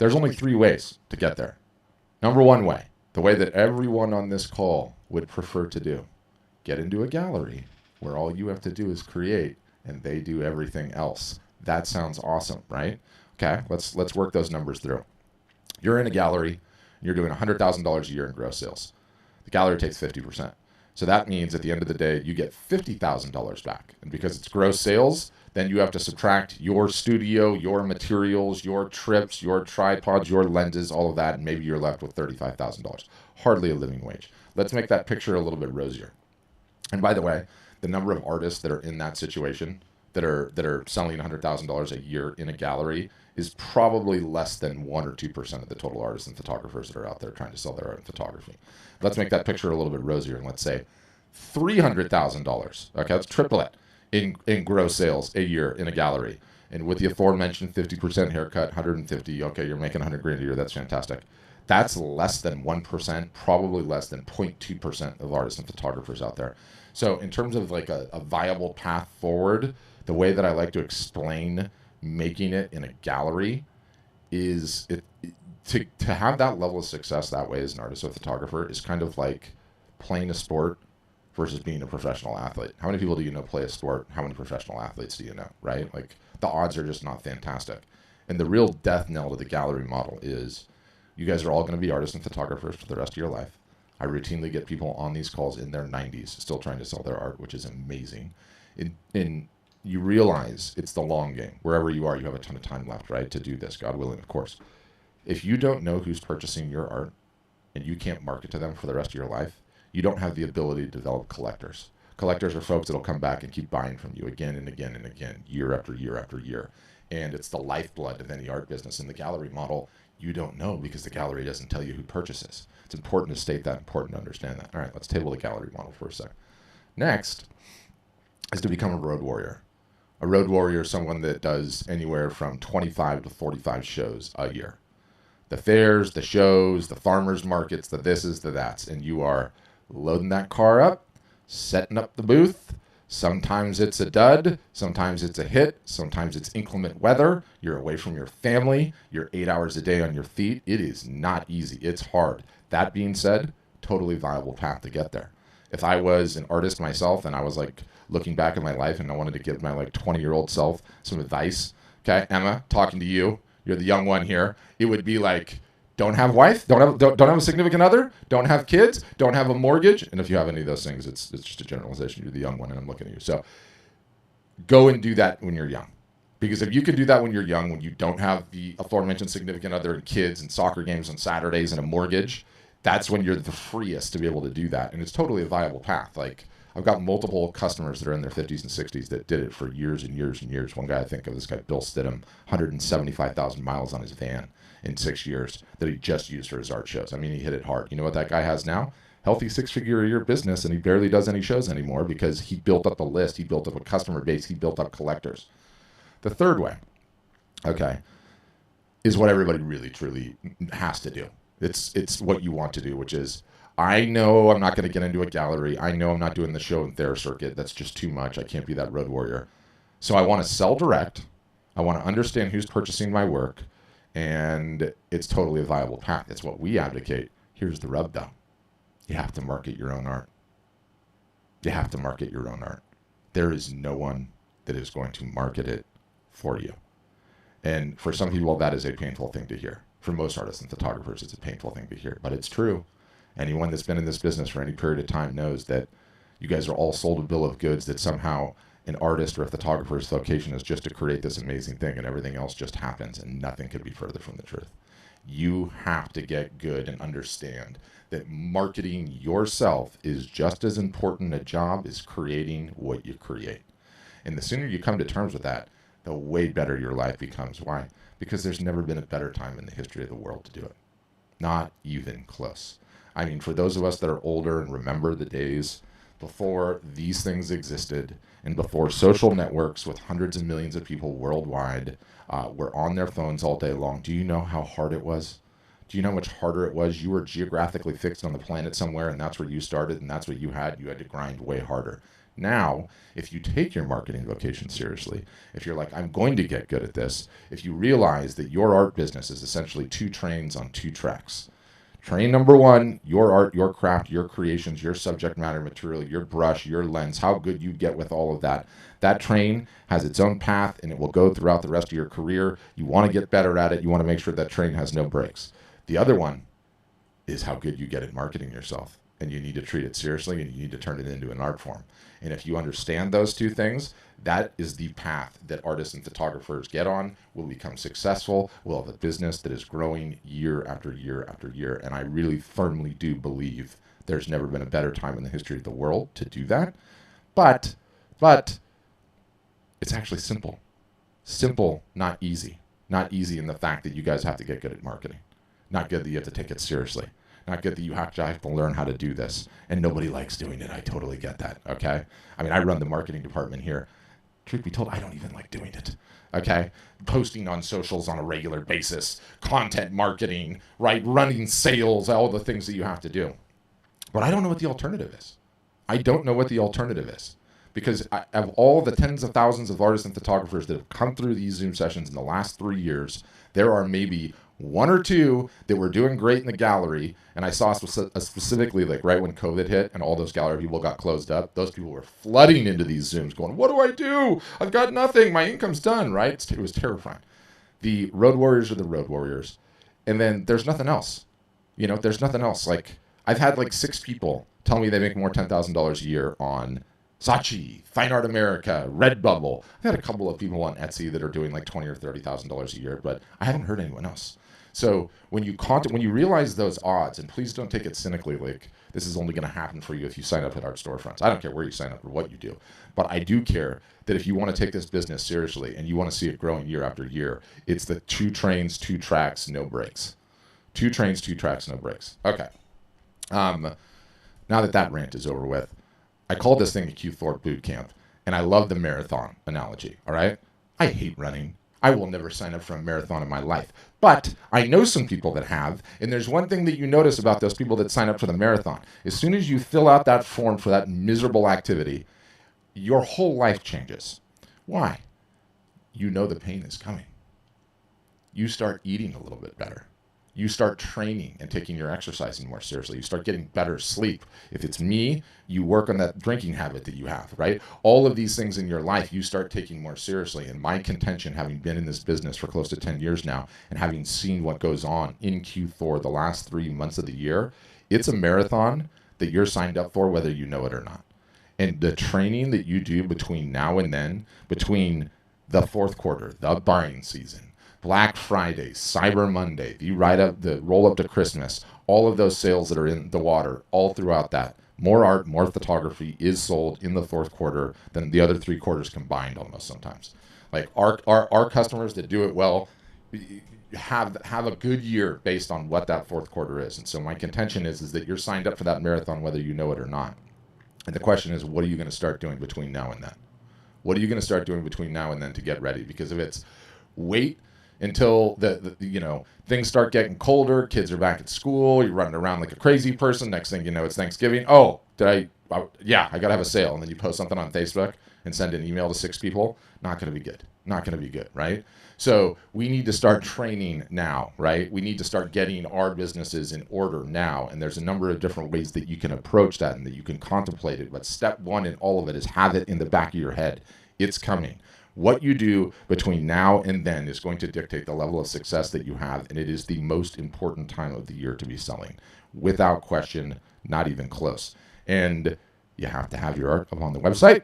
There's only three ways to get there. Number one way, the way that everyone on this call would prefer to do, get into a gallery where all you have to do is create and they do everything else. That sounds awesome, right? Okay, let's work those numbers through. You're in a gallery, you're doing $100,000 a year in gross sales. The gallery takes 50%. So that means at the end of the day, you get $50,000 back. And because it's gross sales, then you have to subtract your studio, your materials, your trips, your tripods, your lenses, all of that, and maybe you're left with $35,000. Hardly a living wage. Let's make that picture a little bit rosier. And by the way, the number of artists that are in that situation that are selling $100,000 a year in a gallery is probably less than 1 or 2% of the total artists and photographers that are out there trying to sell their art in photography. Let's make that picture a little bit rosier and let's say $300,000. Okay, let's triple it in gross sales a year in a gallery. And with the aforementioned 50% haircut, 150, okay, you're making 100 grand a year. That's fantastic. That's less than 1%, probably less than 0.2% of artists and photographers out there. So in terms of like a viable path forward, the way that I like to explain making it in a gallery is to have that level of success that way as an artist or photographer is kind of like playing a sport versus being a professional athlete. How many people do you know play a sport? How many professional athletes do you know, right? Like the odds are just not fantastic. And the real death knell to the gallery model is you guys are all going to be artists and photographers for the rest of your life. I routinely get people on these calls in their 90s still trying to sell their art, which is amazing. And you realize it's the long game. Wherever you are, you have a ton of time left, right, to do this, God willing, of course. If you don't know who's purchasing your art and you can't market to them for the rest of your life, you don't have the ability to develop collectors. Collectors are folks that'll come back and keep buying from you again and again and again, year after year after year. And it's the lifeblood of any art business. In the gallery model, you don't know because the gallery doesn't tell you who purchases. It's important to state that, important to understand that. All right, let's table the gallery model for a sec. Next is to become a road warrior. A road warrior is someone that does anywhere from 25 to 45 shows a year. The fairs, the shows, the farmers markets, the thises, the that's, and you are loading that car up, setting up the booth. Sometimes it's a dud, sometimes it's a hit, sometimes it's inclement weather. You're away from your family, you're 8 hours a day on your feet. It is not easy, it's hard. That being said, totally viable path to get there. If I was an artist myself and I was like looking back at my life and I wanted to give my like 20-year-old self some advice, okay, Emma, talking to you, you're the young one here, it would be like, don't have a wife, don't have a significant other, don't have kids, don't have a mortgage. And if you have any of those things, it's just a generalization. You're the young one and I'm looking at you. So go and do that when you're young. Because if you can do that when you're young, when you don't have the aforementioned significant other and kids and soccer games on Saturdays and a mortgage, that's when you're the freest to be able to do that. And it's totally a viable path. Like I've got multiple customers that are in their 50s and 60s that did it for years and years and years. One guy I think of, this guy, Bill Stidham, 175,000 miles on his van in 6 years that he just used for his art shows. I mean, he hit it hard. You know what that guy has now? Healthy 6-figure a year business, and he barely does any shows anymore because he built up a list, he built up a customer base, he built up collectors. The third way, okay, is what everybody really truly has to do. It's what you want to do, which is, I know I'm not going to get into a gallery. I know I'm not doing the show and fair circuit. That's just too much. I can't be that road warrior. So I want to sell direct. I want to understand who's purchasing my work. And it's totally a viable path. It's what we advocate. Here's the rub, though. You have to market your own art. You have to market your own art. There is no one that is going to market it for you. And for some people, that is a painful thing to hear. For most artists and photographers, it's a painful thing to hear, but it's true. Anyone that's been in this business for any period of time knows that you guys are all sold a bill of goods that somehow an artist or a photographer's vocation is just to create this amazing thing and everything else just happens, and nothing could be further from the truth. You have to get good and understand that marketing yourself is just as important a job as creating what you create. And the sooner you come to terms with that, the way better your life becomes. Why? Because there's never been a better time in the history of the world to do it. Not even close. I mean, for those of us that are older and remember the days before these things existed and before social networks with hundreds of millions of people worldwide were on their phones all day long, do you know how hard it was? Do you know how much harder it was? You were geographically fixed on the planet somewhere, and that's where you started, and that's what you had. You had to grind way harder. Now, if you take your marketing vocation seriously, if you're like, I'm going to get good at this, if you realize that your art business is essentially 2 trains on 2 tracks. Train number 1, your art, your craft, your creations, your subject matter material, your brush, your lens, how good you get with all of that. That train has its own path and it will go throughout the rest of your career. You want to get better at it. You want to make sure that train has no brakes. The other one is how good you get at marketing yourself. And you need to treat it seriously and you need to turn it into an art form. And if you understand those 2 things, that is the path that artists and photographers get on, will become successful, will have a business that is growing year after year after year. And I really firmly do believe there's never been a better time in the history of the world to do that. But it's actually simple. Simple, not easy. Not easy in the fact that you guys have to get good at marketing. Not good that you have to take it seriously. Not good that you have to learn how to do this. And nobody likes doing it. I totally get that, okay? I mean, I run the marketing department here. Truth be told, I don't even like doing it, okay? Posting on socials on a regular basis, content marketing, right? Running sales, all the things that you have to do. But I don't know what the alternative is. I don't know what the alternative is. Because of all the tens of thousands of artists and photographers that have come through these Zoom sessions in the last 3 years, there are maybe 1 or 2 that were doing great in the gallery. And I saw specifically, like right when COVID hit and all those gallery people got closed up, those people were flooding into these Zooms going, what do I do? I've got nothing. My income's done, right? It was terrifying. The road warriors are the road warriors. And then there's nothing else. You know, there's nothing else. Like, I've had like 6 people tell me they make more $10,000 a year on Saatchi, Fine Art America, Redbubble. I've had a couple of people on Etsy that are doing like $20,000 or $30,000 a year, but I haven't heard anyone else. So when you realize those odds, and please don't take it cynically, like this is only going to happen for you if you sign up at Art Storefronts. I don't care where you sign up or what you do, but I do care that if you want to take this business seriously and you want to see it growing year after year, it's the 2 trains, 2 tracks, no brakes. 2 trains, 2 tracks, no brakes. Okay. Now that rant is over with, I call this thing a Q Thorpe boot camp, and I love the marathon analogy, all right? I hate running. I will never sign up for a marathon in my life. But I know some people that have, and there's one thing that you notice about those people that sign up for the marathon. As soon as you fill out that form for that miserable activity, your whole life changes. Why? You know the pain is coming. You start eating a little bit better. You start training and taking your exercising more seriously. You start getting better sleep. If it's me, you work on that drinking habit that you have, right? All of these things in your life, you start taking more seriously. And my contention, having been in this business for close to 10 years now, and having seen what goes on in Q4 the last 3 months of the year, it's a marathon that you're signed up for, whether you know it or not. And the training that you do between now and then, between the 4th quarter, the buying season, Black Friday, Cyber Monday, the roll up to Christmas, all of those sales that are in the water, all throughout that. More art, more photography is sold in the 4th quarter than the other 3 quarters combined almost sometimes. Like our customers that do it well have a good year based on what that 4th quarter is. And so my contention is that you're signed up for that marathon whether you know it or not. And the question is, what are you going to start doing between now and then? What are you going to start doing between now and then to get ready? Because if it's wait until the things start getting colder, kids are back at school, you're running around like a crazy person, next thing you know, it's Thanksgiving. Oh, I gotta have a sale. And then you post something on Facebook and send an email to 6 people. Not gonna be good. Not gonna be good, right? So we need to start training now, right? We need to start getting our businesses in order now. And there's a number of different ways that you can approach that and that you can contemplate it. But step 1 in all of it is have it in the back of your head. It's coming. What you do between now and then is going to dictate the level of success that you have, and it is the most important time of the year to be selling. Without question, not even close. And you have to have your art up on the website.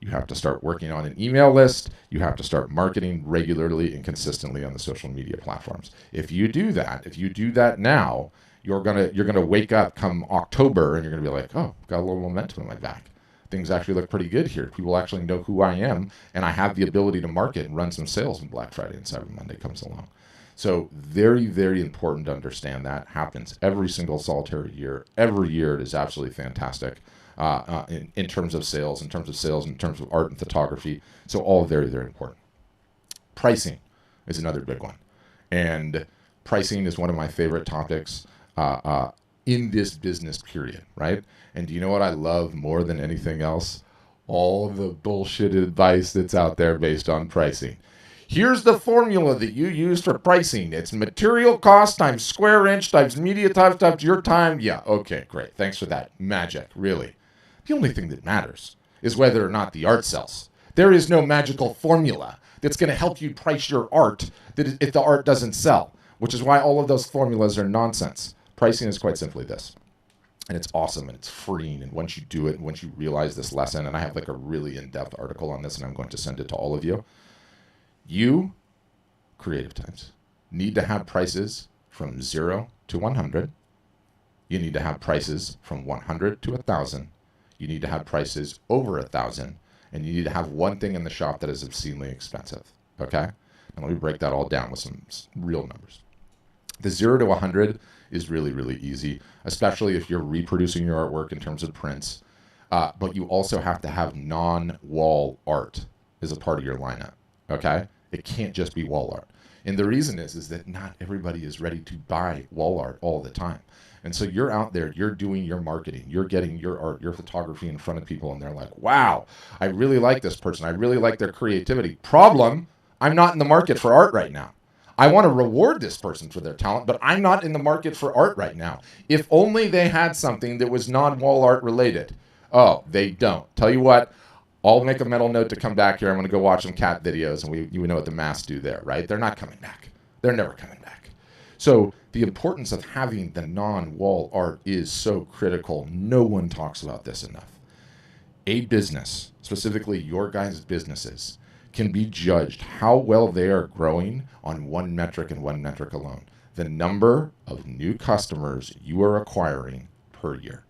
You have to start working on an email list. You have to start marketing regularly and consistently on the social media platforms. If you do that now, you're gonna wake up come October and you're gonna be like, oh, got a little momentum in my back. Things actually look pretty good here. People actually know who I am, and I have the ability to market and run some sales when Black Friday and Cyber Monday comes along. So very, very important to understand that happens every single solitary year. Every year it is absolutely fantastic in terms of sales, in terms of art and photography. So all very, very important. Pricing is another big one. And pricing is one of my favorite topics in this business period, right? And do you know what I love more than anything else? all of the bullshit advice that's out there based on pricing. Here's the formula that you use for pricing. It's material cost times square inch times media times your time. Yeah, okay, great. Thanks for that. Magic, really. The only thing that matters is whether or not the art sells. There is no magical formula that's going to help you price your art that if the art doesn't sell, which is why all of those formulas are nonsense. Pricing is quite simply this. And it's awesome and it's freeing. And once you do it, and once you realize this lesson, and I have like a really in-depth article on this, and I'm going to send it to all of you. You, creative types, need to have prices from 0 to 100. You need to have prices from 100 to 1,000. You need to have prices over 1,000. And you need to have one thing in the shop that is obscenely expensive. Okay? And let me break that all down with some real numbers. The 0 to 100 is really, really easy, especially if you're reproducing your artwork in terms of prints. But you also have to have non-wall art as a part of your lineup. Okay? It can't just be wall art. And the reason is that not everybody is ready to buy wall art all the time. And so you're out there, you're doing your marketing, you're getting your art, your photography in front of people, and they're like, wow, I really like this person. I really like their creativity. Problem, I'm not in the market for art right now. I want to reward this person for their talent, but I'm not in the market for art right now. If only they had something that was non-wall art related. Oh, they don't. Tell you what, I'll make a mental note to come back here. I'm going to go watch some cat videos, and you know what the masks do there, right? They're not coming back. They're never coming back. So the importance of having the non-wall art is so critical. No one talks about this enough. A business, specifically your guys' businesses, can be judged how well they are growing on one metric and one metric alone. The number of new customers you are acquiring per year.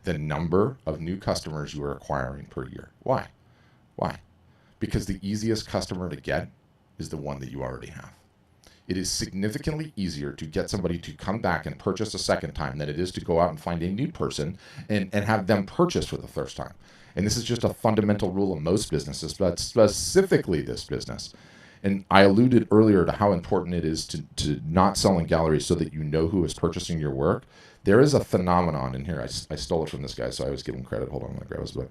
The number of new customers you are acquiring per year. Why? Why? Because the easiest customer to get is the one that you already have. It is significantly easier to get somebody to come back and purchase a second time than it is to go out and find a new person and have them purchase for the first time. And this is just a fundamental rule of most businesses, but specifically this business. And I alluded earlier to how important it is to not sell in galleries so that you know who is purchasing your work. There is a phenomenon in here. I stole it from this guy, so I always give him credit. Hold on, I'm going to grab his book.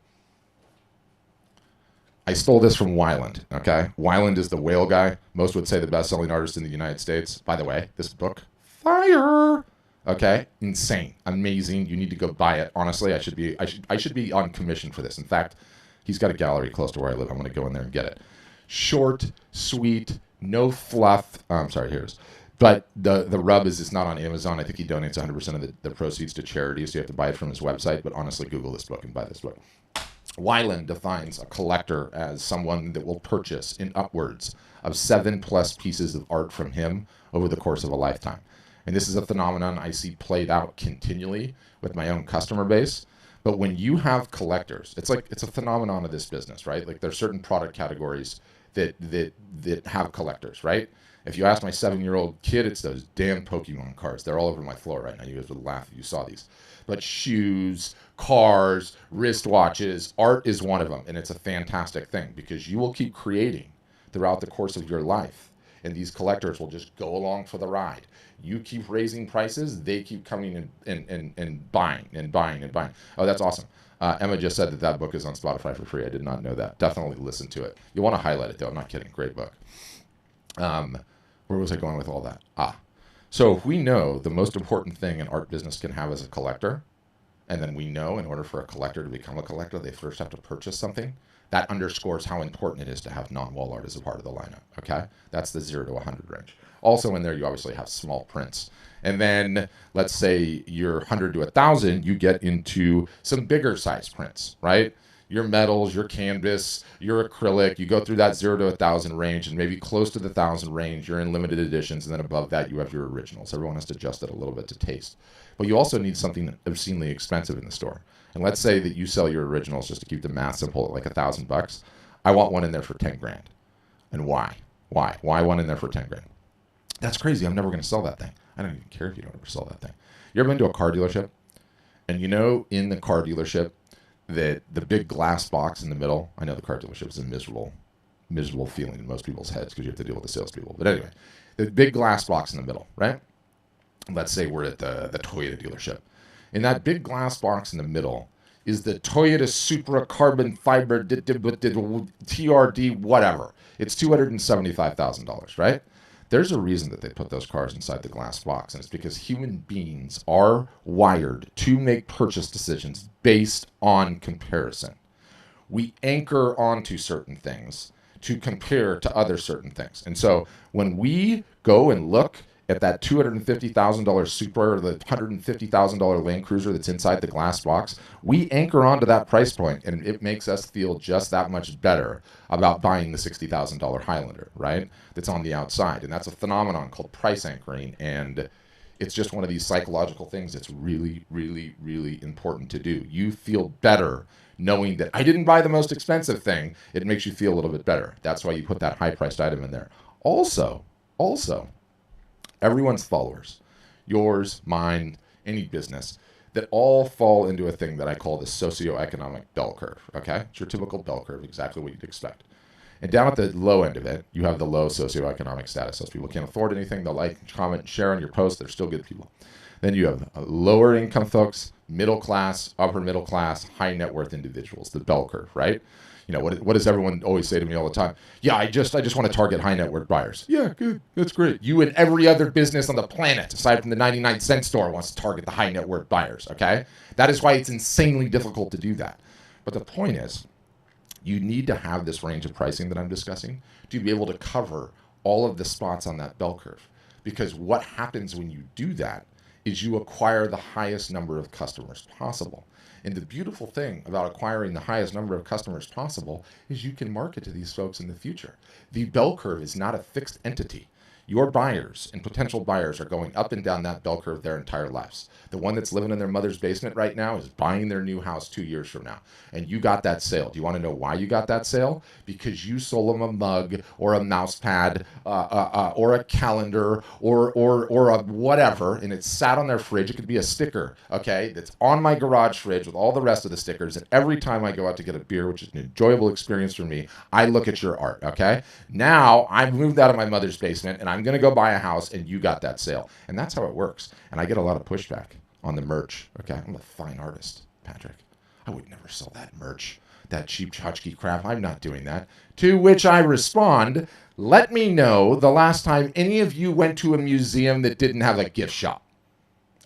I stole this from Weiland, okay? Weiland is the whale guy. Most would say the best-selling artist in the United States. By the way, this book, fire! Okay? Insane. Amazing. You need to go buy it. Honestly, I should be on commission for this. In fact, he's got a gallery close to where I live. I'm going to go in there and get it. Short, sweet, no fluff. I'm sorry, here's. But the rub is it's not on Amazon. I think he donates 100% of the proceeds to charity, so you have to buy it from his website. But honestly, Google this book and buy this book. Weiland defines a collector as someone that will purchase in upwards of 7+ pieces of art from him over the course of a lifetime. And this is a phenomenon I see played out continually with my own customer base. But when you have collectors, it's a phenomenon of this business, right? Like there's certain product categories that have collectors, right? If you ask my 7-year-old kid, it's those damn Pokemon cards. They're all over my floor right now. You guys would laugh if you saw these. But shoes, cars, wristwatches, art is one of them. And it's a fantastic thing because you will keep creating throughout the course of your life. And these collectors will just go along for the ride. You keep raising prices, they keep coming and buying and buying and buying. Oh, that's awesome. Emma just said that book is on Spotify for free. I did not know that. Definitely listen to it. You want to highlight it, though. I'm not kidding. Great book. Where was I going with all that? So if we know the most important thing an art business can have is a collector, and then we know in order for a collector to become a collector, they first have to purchase something, that underscores how important it is to have non-wall art as a part of the lineup, okay? That's the 0 to 100 range. Also in there, you obviously have small prints. And then let's say you're 100 to 1,000, you get into some bigger size prints, right? Your metals, your canvas, your acrylic, you go through that 0 to 1,000 range, and maybe close to the 1,000 range, you're in limited editions, and then above that, you have your originals. Everyone has to adjust it a little bit to taste. But you also need something obscenely expensive in the store. And let's say that you sell your originals, just to keep the math simple, at like $1,000. I want one in there for 10 grand. And why? Why one in there for 10 grand? That's crazy. I'm never going to sell that thing. I don't even care if you don't ever sell that thing. You ever been to a car dealership? And you know, in the car dealership, that the big glass box in the middle, I know the car dealership is a miserable feeling in most people's heads because you have to deal with the salespeople. But anyway, the big glass box in the middle, right? Let's say we're at the Toyota dealership. In that big glass box in the middle, is the Toyota Supra carbon fiber TRD whatever. It's $275,000, right? There's a reason that they put those cars inside the glass box, and it's because human beings are wired to make purchase decisions based on comparison. We anchor onto certain things to compare to other certain things. And so when we go and look at that $250,000 Supra or the $150,000 Land Cruiser that's inside the glass box, we anchor onto that price point, and it makes us feel just that much better about buying the $60,000 Highlander, right? That's on the outside. And that's a phenomenon called price anchoring. And it's just one of these psychological things that's really, really, really important to do. You feel better knowing that I didn't buy the most expensive thing. It makes you feel a little bit better. That's why you put that high-priced item in there. Also, everyone's followers, yours, mine, any business, that all fall into a thing that I call the socioeconomic bell curve, okay? It's your typical bell curve, exactly what you'd expect. And down at the low end of it, you have the low socioeconomic status. Those people can't afford anything. They'll like, comment, and share on your posts. They're still good people. Then you have lower income folks, middle class, upper middle class, high net worth individuals, the bell curve, right? You know, what does everyone always say to me all the time? Yeah, I just want to target high net worth buyers. Yeah, good. That's great. You and every other business on the planet, aside from the 99-cent store, wants to target the high net worth buyers, okay? That is why it's insanely difficult to do that. But the point is, you need to have this range of pricing that I'm discussing to be able to cover all of the spots on that bell curve. Because what happens when you do that is you acquire the highest number of customers possible. And the beautiful thing about acquiring the highest number of customers possible is you can market to these folks in the future. The bell curve is not a fixed entity. Your buyers and potential buyers are going up and down that bell curve their entire lives. The one that's living in their mother's basement right now is buying their new house 2 years from now. And you got that sale. Do you want to know why you got that sale? Because you sold them a mug or a mouse pad or a calendar or a whatever, and it sat on their fridge. It could be a sticker, okay, that's on my garage fridge with all the rest of the stickers. And every time I go out to get a beer, which is an enjoyable experience for me, I look at your art, okay? Now I've moved out of my mother's basement and I'm going to go buy a house, and you got that sale. And that's how it works. And I get a lot of pushback on the merch. Okay, I'm a fine artist, Patrick. I would never sell that merch, that cheap tchotchke crap. I'm not doing that. To which I respond, let me know the last time any of you went to a museum that didn't have a gift shop.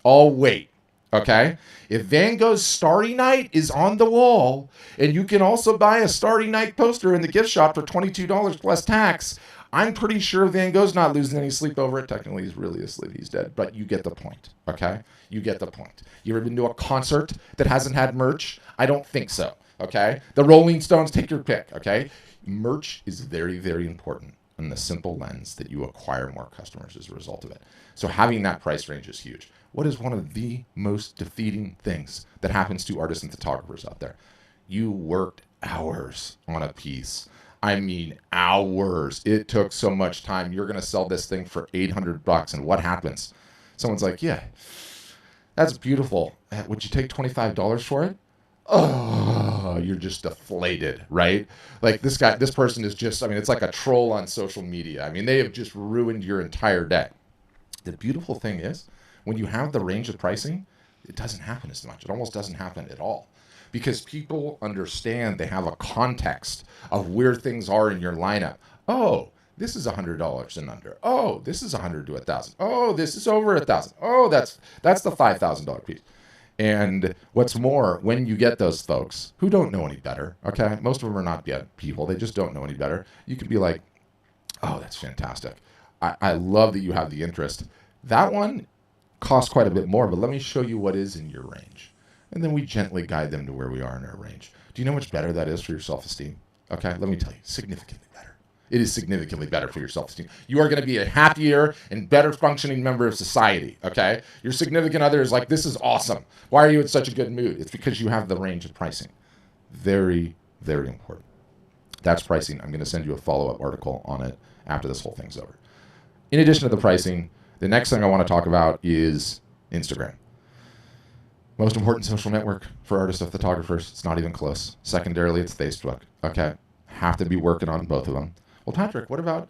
I'll wait. Okay? If Van Gogh's Starry Night is on the wall, and you can also buy a Starry Night poster in the gift shop for $22 plus tax, I'm pretty sure Van Gogh's not losing any sleep over it. Technically, he's really asleep. He's dead. But you get the point, okay? You get the point. You ever been to a concert that hasn't had merch? I don't think so, okay? The Rolling Stones, take your pick, okay? Merch is very, very important in the simple lens that you acquire more customers as a result of it. So having that price range is huge. What is one of the most defeating things that happens to artists and photographers out there? You worked hours on a piece. I mean, hours. It took so much time. You're going to sell this thing for $800. And what happens? Someone's like, yeah, that's beautiful. Would you take $25 for it? Oh, you're just deflated, right? Like this person is just, I mean, it's like a troll on social media. I mean, they have just ruined your entire day. The beautiful thing is, when you have the range of pricing, it doesn't happen as much. It almost doesn't happen at all. Because people understand, they have a context of where things are in your lineup. Oh, this is $100 and under. Oh, this is $100 to $1,000. Oh, this is over $1,000. Oh, that's the $5,000 piece. And what's more, when you get those folks who don't know any better, okay, most of them are not yet people, they just don't know any better. You can be like, oh, that's fantastic. I love that you have the interest. That one costs quite a bit more, but let me show you what is in your range. And then we gently guide them to where we are in our range. Do you know how much better that is for your self-esteem? Okay, let me tell you, significantly better. It is significantly better for your self-esteem. You are going to be a happier and better functioning member of society, okay? Your significant other is like, this is awesome. Why are you in such a good mood? It's because you have the range of pricing. Very, very important. That's pricing. I'm going to send you a follow-up article on it after this whole thing's over. In addition to the pricing, the next thing I want to talk about is Instagram. Most important social network for artists and photographers. It's not even close. Secondarily, it's Facebook. Okay, have to be working on both of them. Well, Patrick, what about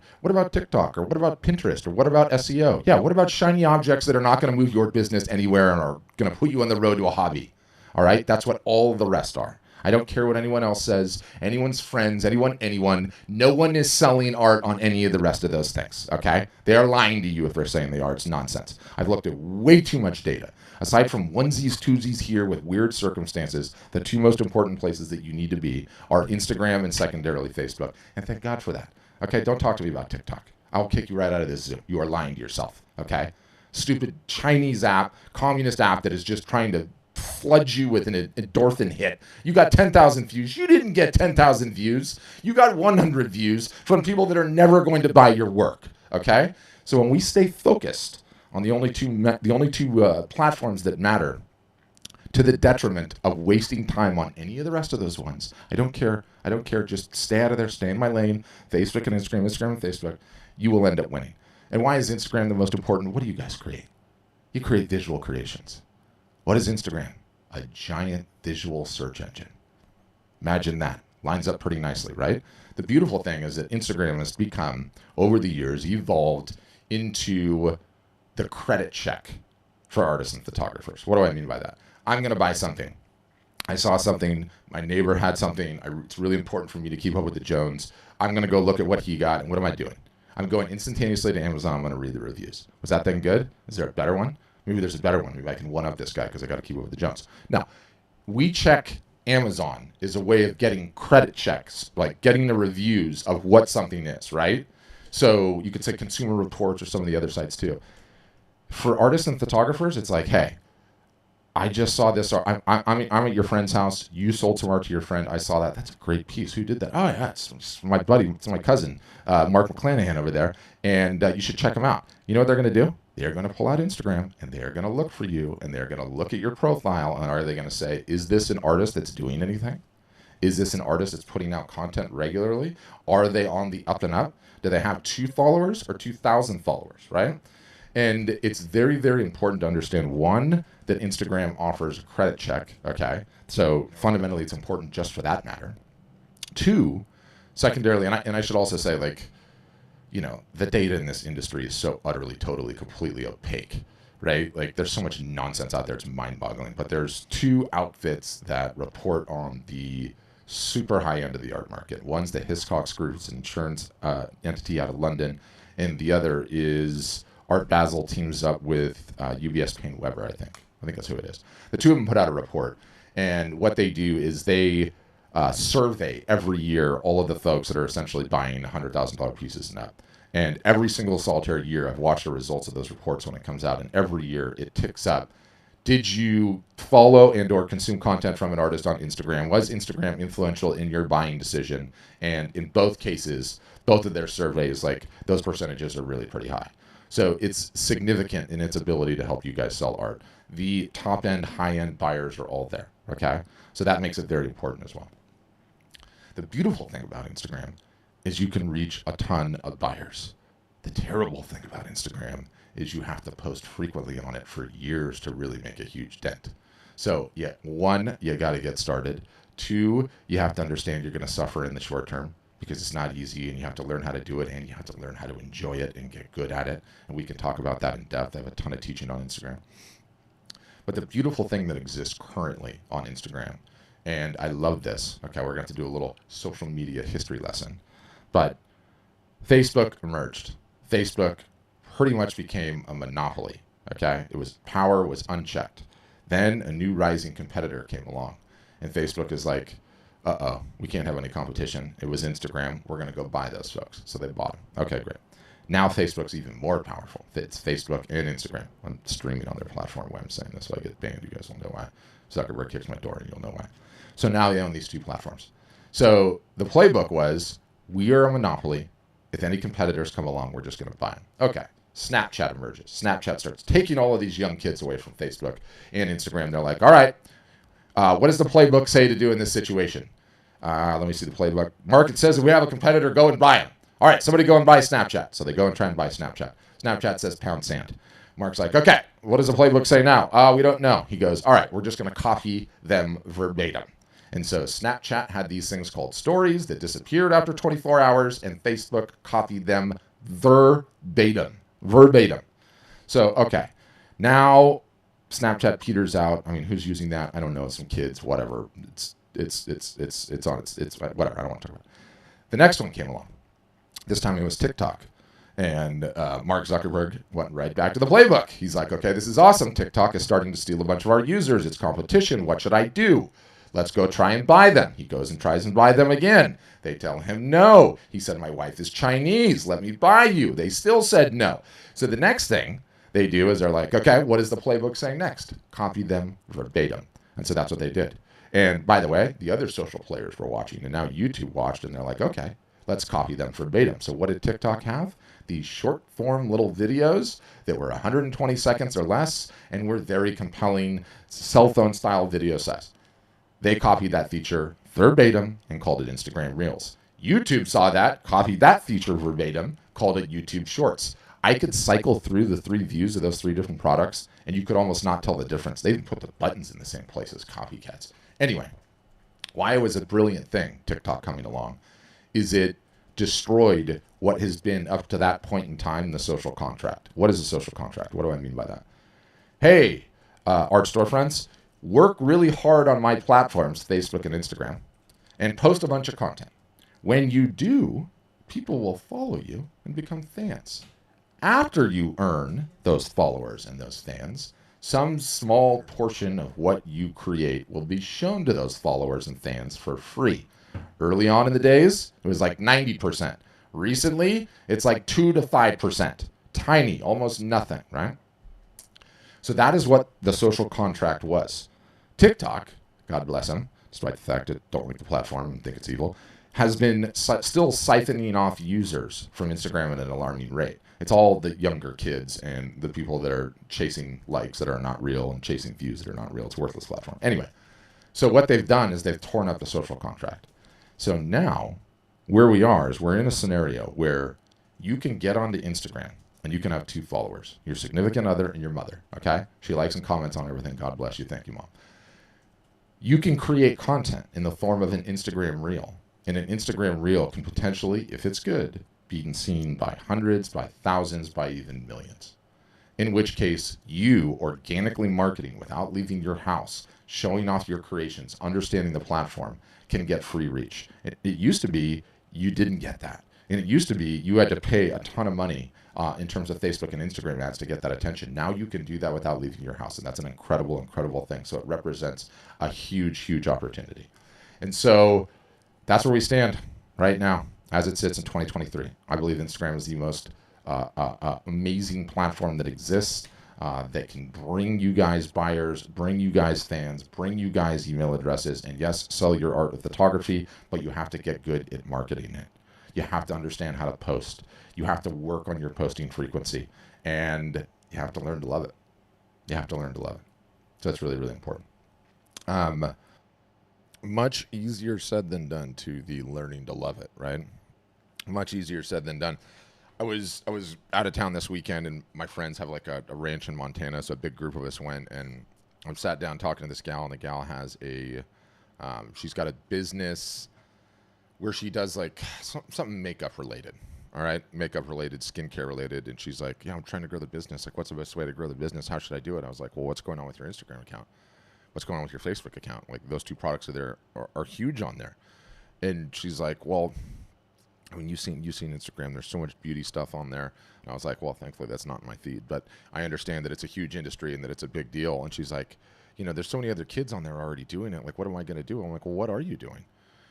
TikTok, or what about Pinterest, or what about SEO? Yeah, what about shiny objects that are not going to move your business anywhere and are going to put you on the road to a hobby? All right? That's what all the rest are. I don't care what anyone else says, anyone's friends, anyone. No one is selling art on any of the rest of those things, okay? They are lying to you if they're saying they are. It's nonsense. I've looked at way too much data. Aside from onesies, twosies here with weird circumstances, the two most important places that you need to be are Instagram and secondarily Facebook. And thank God for that. Okay, don't talk to me about TikTok. I'll kick you right out of this Zoom. You are lying to yourself, okay? Stupid Chinese app, communist app that is just trying to flood you with an endorphin hit. You got 10,000 views. You didn't get 10,000 views. You got 100 views from people that are never going to buy your work, okay? So when we stay focused on the only two platforms that matter, to the detriment of wasting time on any of the rest of those ones, I don't care. Just stay out of there. Stay in my lane. Facebook and Instagram and Facebook. You will end up winning. And why is Instagram the most important? What do you guys create? You create visual creations. What is Instagram? A giant visual search engine. Imagine that. Lines up pretty nicely, right? The beautiful thing is that Instagram has become, over the years, evolved into the credit check for artists and photographers. What do I mean by that? I'm going to buy something. I saw something. My neighbor had something. It's really important for me to keep up with the Jones. I'm going to go look at what he got. And what am I doing? I'm going instantaneously to Amazon. I'm going to read the reviews. Was that thing good? Is there a better one? Maybe there's a better one. Maybe I can one-up this guy because I got to keep up with the Jones. Now, we check Amazon is a way of getting credit checks, like getting the reviews of what something is, right? So you could say Consumer Reports or some of the other sites too. For artists and photographers, it's like, hey, I just saw this. I'm at your friend's house. You sold some art to your friend. I saw that. That's a great piece. Who did that? Oh, yeah, it's my buddy. It's my cousin, Mark McClanahan over there. And you should check him out. You know what they're going to do? They're going to pull out Instagram, and they're going to look for you, and they're going to look at your profile, and are they going to say, is this an artist that's doing anything? Is this an artist that's putting out content regularly? Are they on the up and up? Do they have 2 followers or 2,000 followers, right? And it's very, very important to understand, one, that Instagram offers a credit check, okay? So fundamentally, it's important just for that matter. 2, secondarily, and I should also say, like, you know, the data in this industry is so utterly, totally, completely opaque, right? Like, there's so much nonsense out there, it's mind-boggling. But there's 2 outfits that report on the super high end of the art market. One's the Hiscox Group, it's an insurance entity out of London, and the other is Art Basel teams up with UBS Paine Webber, I think that's who it is. The 2 of them put out a report, and what they do is they survey every year all of the folks that are essentially buying $100,000 pieces and up. And every single solitary year, I've watched the results of those reports when it comes out, and every year it ticks up. Did you follow and or consume content from an artist on Instagram? Was Instagram influential in your buying decision? And in both cases, both of their surveys, like, those percentages are really pretty high. So it's significant in its ability to help you guys sell art. The top-end, high-end buyers are all there, okay? So that makes it very important as well. The beautiful thing about Instagram is you can reach a ton of buyers. The terrible thing about Instagram is you have to post frequently on it for years to really make a huge dent. So, yeah, 1, you got to get started. 2, you have to understand you're going to suffer in the short term, because it's not easy, and you have to learn how to do it, and you have to learn how to enjoy it and get good at it. And we can talk about that in depth. I have a ton of teaching on Instagram. But the beautiful thing that exists currently on Instagram, and I love this, okay, we're going to have to do a little social media history lesson, but Facebook emerged. Facebook pretty much became a monopoly, okay? Power was unchecked. Then a new rising competitor came along, and Facebook is like, uh-oh, we can't have any competition. It was Instagram. We're going to go buy those folks. So they bought them. Okay, great. Now Facebook's even more powerful. It's Facebook and Instagram. I'm streaming on their platform when I'm saying this, so I get banned. You guys will know why. Zuckerberg kicks my door, and you'll know why. So now they own these 2 platforms. So the playbook was, we are a monopoly. If any competitors come along, we're just going to buy them. Okay. Snapchat emerges. Snapchat starts taking all of these young kids away from Facebook and Instagram. They're like, all right, what does the playbook say to do in this situation? Let me see the playbook. Market says if we have a competitor, go and buy them. All right, somebody go and buy Snapchat. So they go and try and buy Snapchat. Snapchat says pound sand. Mark's like, okay, what does the playbook say now? We don't know. He goes, all right, we're just going to copy them verbatim. And so Snapchat had these things called stories that disappeared after 24 hours, and Facebook copied them verbatim. So, okay, now Snapchat peters out. I mean, who's using that? I don't know. Some kids, whatever. It's on. It's whatever. I don't want to talk about it. The next one came along. This time it was TikTok. And Mark Zuckerberg went right back to the playbook. He's like, okay, this is awesome. TikTok is starting to steal a bunch of our users. It's competition. What should I do? Let's go try and buy them. He goes and tries and buy them again. They tell him no. He said, my wife is Chinese. Let me buy you. They still said no. So the next thing they do is they're like, okay, what is the playbook saying next? Copy them verbatim. And so that's what they did. And by the way, the other social players were watching, and now YouTube watched, and they're like, okay, let's copy them verbatim. So what did TikTok have? These short form little videos that were 120 seconds or less and were very compelling cell phone style video size. They copied that feature verbatim and called it Instagram Reels. YouTube saw that, copied that feature verbatim, called it YouTube Shorts. I could cycle through the 3 views of those 3 different products, and you could almost not tell the difference. They even put the buttons in the same places, copycats. Anyway, why it was a brilliant thing, TikTok coming along, is it destroyed what has been up to that point in time the social contract. What is a social contract? What do I mean by that? Hey, art storefronts, work really hard on my platforms, Facebook and Instagram, and post a bunch of content. When you do, people will follow you and become fans. After you earn those followers and those fans, some small portion of what you create will be shown to those followers and fans for free. Early on in the days, it was like 90%. Recently, it's like 2 to 5%. Tiny, almost nothing, right? So that is what the social contract was. TikTok, God bless them, despite the fact that don't like the platform and think it's evil, has been still siphoning off users from Instagram at an alarming rate. It's all the younger kids and the people that are chasing likes that are not real and chasing views that are not real. It's a worthless platform. Anyway, so what they've done is they've torn up the social contract. So now, where we are is we're in a scenario where you can get onto Instagram and you can have 2 followers, your significant other and your mother, okay? She likes and comments on everything. God bless you. Thank you, Mom. You can create content in the form of an Instagram Reel. And an Instagram Reel can potentially, if it's good, be seen by hundreds, by thousands, by even millions. In which case, you organically marketing without leaving your house, showing off your creations, understanding the platform, can get free reach. It used to be you didn't get that. And it used to be you had to pay a ton of money in terms of Facebook and Instagram ads to get that attention. Now you can do that without leaving your house. And that's an incredible, incredible thing. So it represents a huge, huge opportunity. And so that's where we stand right now as it sits in 2023. I believe Instagram is the most amazing platform that exists. That can bring you guys buyers, bring you guys fans, bring you guys email addresses, and yes, sell your art with photography, but you have to get good at marketing it. You have to understand how to post. You have to work on your posting frequency, and you have to learn to love it. You have to learn to love it. So it's really, really important. Much easier said than done to the learning to love it, right? Much easier said than done. I was out of town this weekend, and my friends have like a ranch in Montana, so a big group of us went, and I sat down talking to this gal, and the gal has she's got a business where she does like something makeup related, all right, makeup related, skincare related, and she's like, yeah, I'm trying to grow the business. Like, what's the best way to grow the business? How should I do it? I was like, well, what's going on with your Instagram account? What's going on with your Facebook account? Like, those 2 products are huge on there. And she's like, well, I mean, you've seen Instagram. There's so much beauty stuff on there. And I was like, well, thankfully that's not in my feed, but I understand that it's a huge industry and that it's a big deal. And she's like, there's so many other kids on there already doing it. Like, what am I going to do? I'm like, well, what are you doing?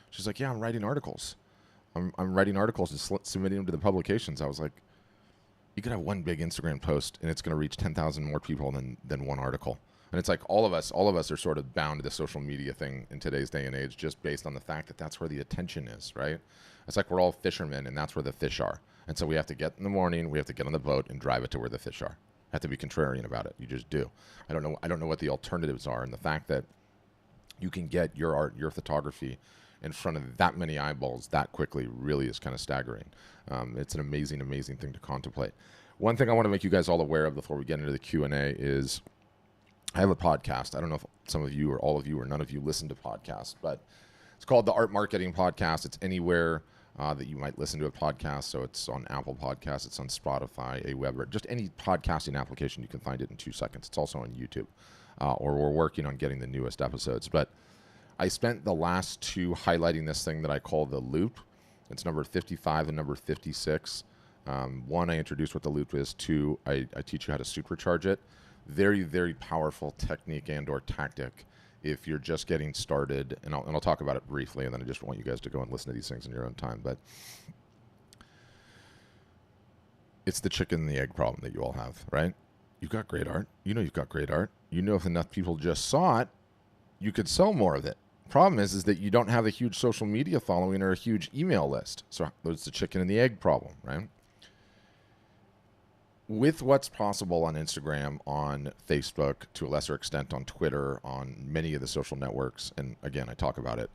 She's like, yeah, I'm writing articles. I'm writing articles and submitting them to the publications. I was like, you could have one big Instagram post and it's going to reach 10,000 more people than one article. And it's like all of us are sort of bound to the social media thing in today's day and age, just based on the fact that that's where the attention is, right? It's like we're all fishermen, and that's where the fish are. And so we have to get in the morning, we have to get on the boat and drive it to where the fish are. Have to be contrarian about it. You just do. I don't know what the alternatives are, and the fact that you can get your art, your photography in front of that many eyeballs that quickly really is kind of staggering. It's an amazing, amazing thing to contemplate. One thing I want to make you guys all aware of before we get into the Q&A is I have a podcast. I don't know if some of you or all of you or none of you listen to podcasts, but it's called the Art Marketing Podcast. It's anywhere that you might listen to a podcast. So it's on Apple Podcasts, it's on Spotify, Aweber, just any podcasting application. You can find it in 2 seconds. It's also on YouTube, or we're working on getting the newest episodes. But I spent the last 2 highlighting this thing that I call the loop. It's number 55 and number 56. 1, I introduce what the loop is. 2, I teach you how to supercharge it. Very, very powerful technique and or tactic if you're just getting started. And I'll talk about it briefly, and then I just want you guys to go and listen to these things in your own time. But it's the chicken and the egg problem that you all have, right? You've got great art. You know you've got great art. You know if enough people just saw it, you could sell more of it. Problem is that you don't have a huge social media following or a huge email list. So there's the chicken and the egg problem, right? With what's possible on Instagram, on Facebook, to a lesser extent on Twitter, on many of the social networks, and again, I talk about it,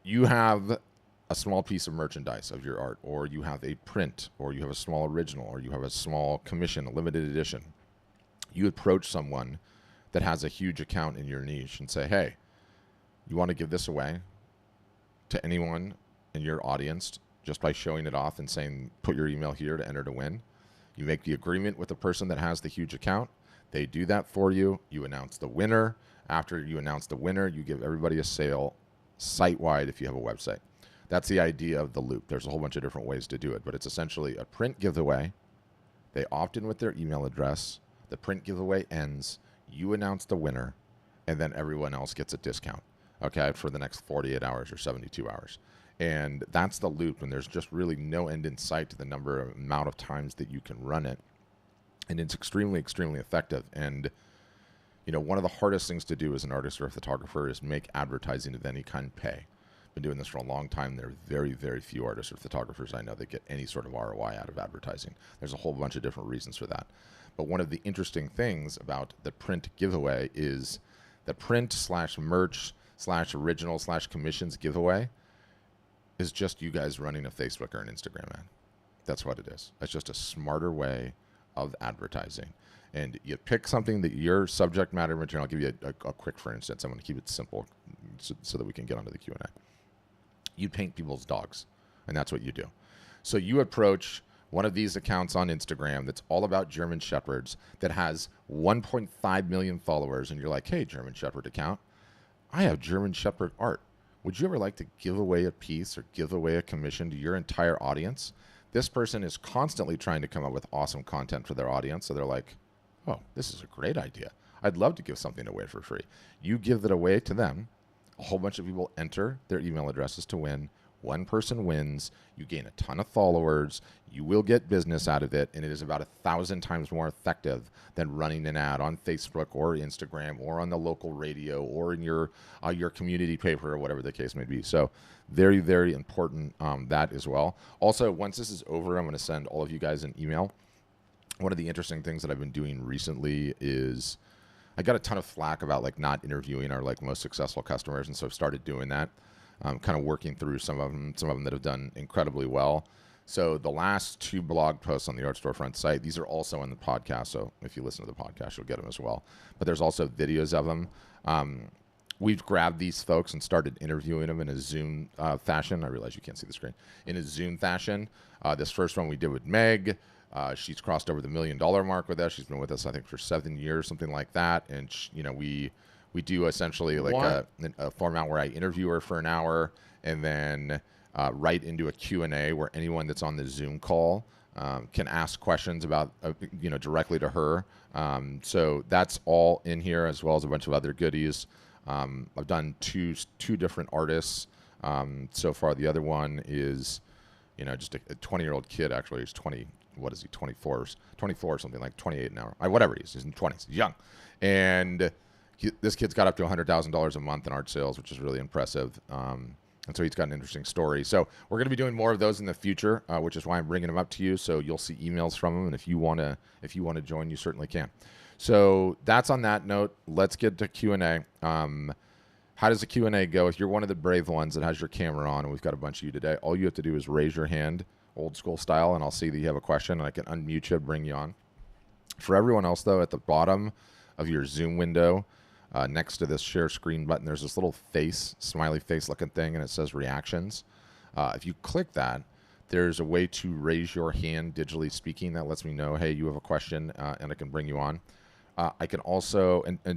you have a small piece of merchandise of your art, or you have a print, or you have a small original, or you have a small commission, a limited edition. You approach someone that has a huge account in your niche and say, hey, you want to give this away to anyone in your audience just by showing it off and saying, put your email here to enter to win. You make the agreement with the person that has the huge account. They do that for you. You announce the winner. After you announce the winner, you give everybody a sale site-wide if you have a website. That's the idea of the loop. There's a whole bunch of different ways to do it, but it's essentially a print giveaway. They opt in with their email address. The print giveaway ends. You announce the winner, and then everyone else gets a discount, okay, for the next 48 hours or 72 hours. And that's the loop, and there's just really no end in sight to the amount of times that you can run it. And it's extremely, extremely effective. And, you know, one of the hardest things to do as an artist or a photographer is make advertising of any kind pay. Been doing this for a long time. There are very, very few artists or photographers I know that get any sort of ROI out of advertising. There's a whole bunch of different reasons for that. But one of the interesting things about the print giveaway is the print / merch / original / commissions giveaway is just you guys running a Facebook or an Instagram ad. That's what it is. It's just a smarter way of advertising. And you pick something that your subject matter material, I'll give you a quick for instance. I'm going to keep it simple so that we can get onto the Q&A. You paint people's dogs, and that's what you do. So you approach one of these accounts on Instagram that's all about German Shepherds that has 1.5 million followers, and you're like, hey, German Shepherd account, I have German Shepherd art. Would you ever like to give away a piece or give away a commission to your entire audience? This person is constantly trying to come up with awesome content for their audience, so they're like, oh, this is a great idea. I'd love to give something away for free. You give it away to them. A whole bunch of people enter their email addresses to win. One person wins. You gain a ton of followers. You will get business out of it, and it is about 1,000 times more effective than running an ad on Facebook or Instagram or on the local radio or in your community paper or whatever the case may be. So very, very important that as well. Also, once this is over, I'm going to send all of you guys an email. One of the interesting things that I've been doing recently is I got a ton of flack about like not interviewing our like most successful customers, and so I've started doing that. Kind of working through some of them that have done incredibly well. So the last 2 blog posts on the Art Storefront site, these are also in the podcast. So if you listen to the podcast, you'll get them as well. But there's also videos of them. We've grabbed these folks and started interviewing them in a Zoom fashion. I realize you can't see the screen. In a Zoom fashion. This first one we did with Meg. She's crossed over the $1 million mark with us. She's been with us, I think, for 7 years, something like that. And we do essentially like a format where I interview her for an hour and then right into a Q&A where anyone that's on the Zoom call can ask questions about, directly to her. So that's all in here, as well as a bunch of other goodies. I've done two different artists so far. The other one is, just a 20-year-old kid, actually. He's 20. What is he? 24 or something, like 28 now. Whatever he is. He's in 20s. He's young. And this kid's got up to $100,000 a month in art sales, which is really impressive. And so he's got an interesting story. So we're going to be doing more of those in the future, which is why I'm bringing them up to you. So you'll see emails from them. And if you want to join, you certainly can. So that's on that note. Let's get to Q&A. How does the Q&A go? If you're one of the brave ones that has your camera on, and we've got a bunch of you today, all you have to do is raise your hand, old school style, and I'll see that you have a question, and I can unmute you, bring you on. For everyone else, though, at the bottom of your Zoom window, Next to this share screen button, there's this little face, smiley face looking thing, and it says reactions. If you click that, there's a way to raise your hand digitally speaking that lets me know, hey, you have a question, and I can bring you on. I can also, and